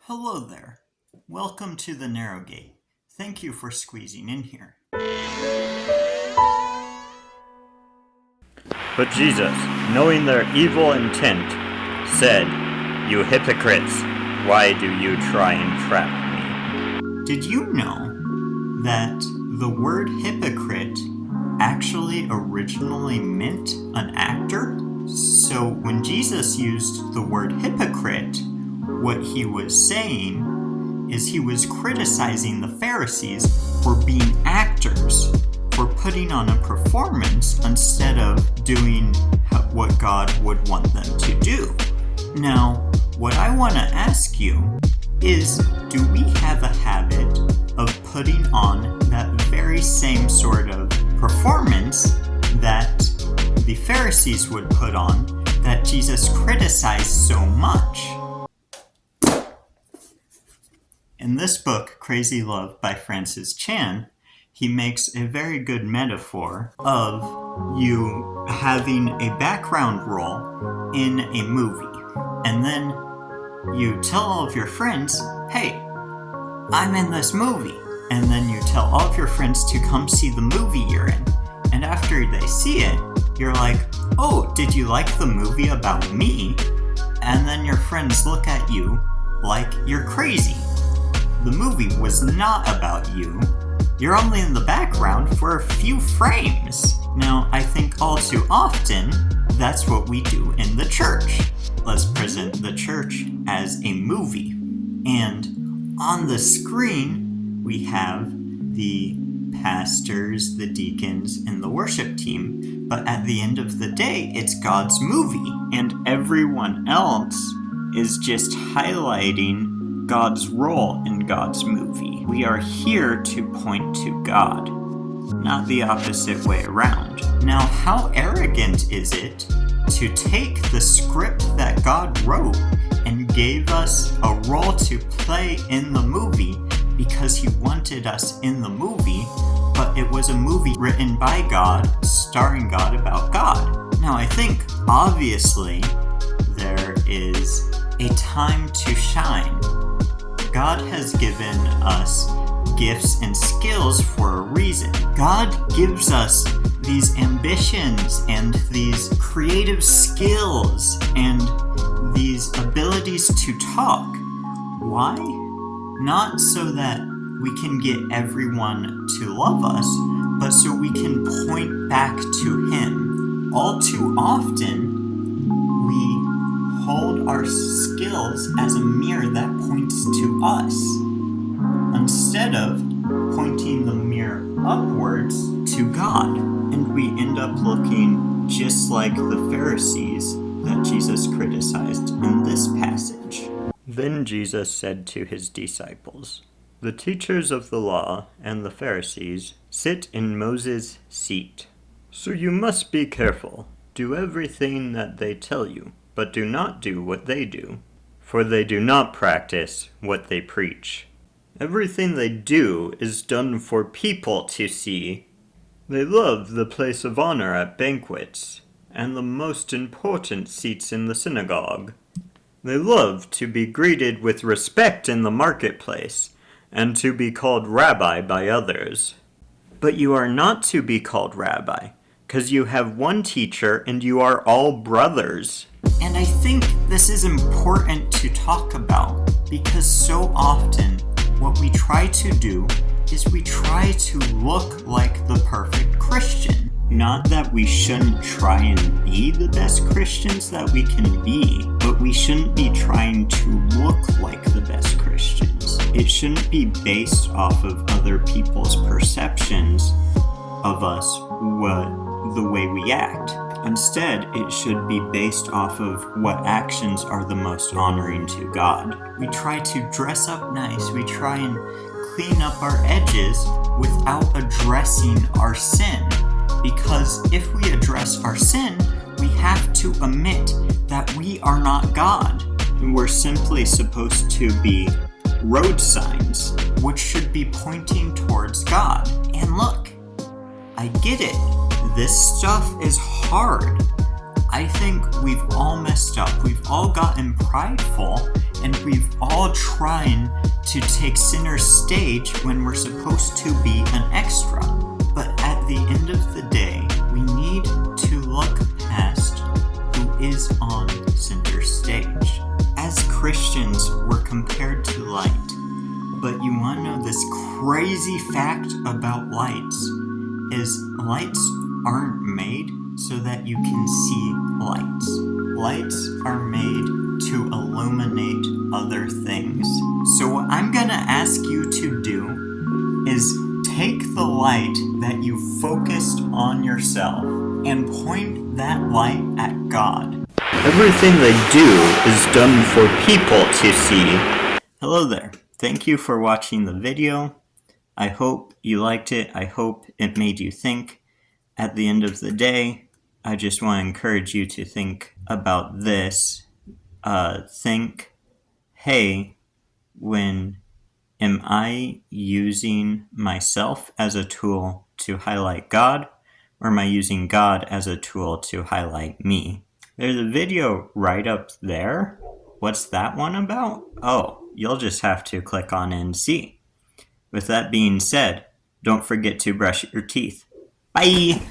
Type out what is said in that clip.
Hello there. Welcome to the Narrow Gate. Thank you for squeezing in here. But Jesus, knowing their evil intent, said, "You hypocrites, why do you try and trap me?" Did you know that the word hypocrite actually originally meant an actor? So when Jesus used the word hypocrite, what he was saying is he was criticizing the Pharisees for being actors, for putting on a performance instead of doing what God would want them to do. Now, what I want to ask you is, do we have a habit of putting on that very same sort of performance that the Pharisees would put on that Jesus criticized so much? In this book, Crazy Love by Francis Chan, he makes a very good metaphor of you having a background role in a movie. And then you tell all of your friends, "Hey, I'm in this movie." And then you tell all of your friends to come see the movie you're in. And after they see it, you're like, "Oh, did you like the movie about me?" And then your friends look at you like you're crazy. The movie was not about you. You're only in the background for a few frames. Now, I think all too often, that's what we do in the church. Let's present the church as a movie. And on the screen, we have the pastors, the deacons, and the worship team. But at the end of the day, it's God's movie. And everyone else is just highlighting God's role in God's movie. We are here to point to God, not the opposite way around. Now, how arrogant is it to take the script that God wrote and gave us a role to play in the movie because he wanted us in the movie, but it was a movie written by God, starring God about God. Now, I think, obviously, there is a time to shine. God has given us gifts and skills for a reason. God gives us these ambitions and these creative skills and these abilities to talk. Why? Not so that we can get everyone to love us, but so we can point back to him. All too often, we hold our skills as a mirror that points to us, instead of pointing the mirror upwards to God. And we end up looking just like the Pharisees that Jesus criticized in this passage. Then Jesus said to his disciples, "The teachers of the law and the Pharisees sit in Moses' seat. So you must be careful. Do everything that they tell you, but do not do what they do, for they do not practice what they preach. Everything they do is done for people to see. They love the place of honor at banquets, and the most important seats in the synagogue. They love to be greeted with respect in the marketplace, and to be called rabbi by others. But you are not to be called rabbi, because you have one teacher and you are all brothers." And I think this is important to talk about, because so often what we try to do is we try to look like the perfect Christian. Not that we shouldn't try and be the best Christians that we can be, but we shouldn't be trying to look like the best Christians. It shouldn't be based off of other people's perceptions of us, the way we act. Instead, it should be based off of what actions are the most honoring to God. We try to dress up nice, we try and clean up our edges without addressing our sin. Because if we address our sin, we have to admit that we are not God. We're simply supposed to be road signs, which should be pointing towards God. And look, I get it. This stuff is hard. I think we've all messed up. We've all gotten prideful and we've all trying to take center stage when we're supposed to be an extra. But at the end of the day, we need to look past who is on center stage. As Christians, we're compared to light. But you want to know this crazy fact about lights is lights aren't made so that you can see lights. Lights are made to illuminate other things. So what I'm going to ask you to do is take the light that you focused on yourself and point that light at God. Everything they do is done for people to see. Hello there. Thank you for watching the video. I hope you liked it. I hope it made you think. At the end of the day, I just want to encourage you to think about this. Think, hey, when am I using myself as a tool to highlight God, or am I using God as a tool to highlight me? There's a video right up there. What's that one about? Oh, you'll just have to click on and see. With that being said, don't forget to brush your teeth. Bye!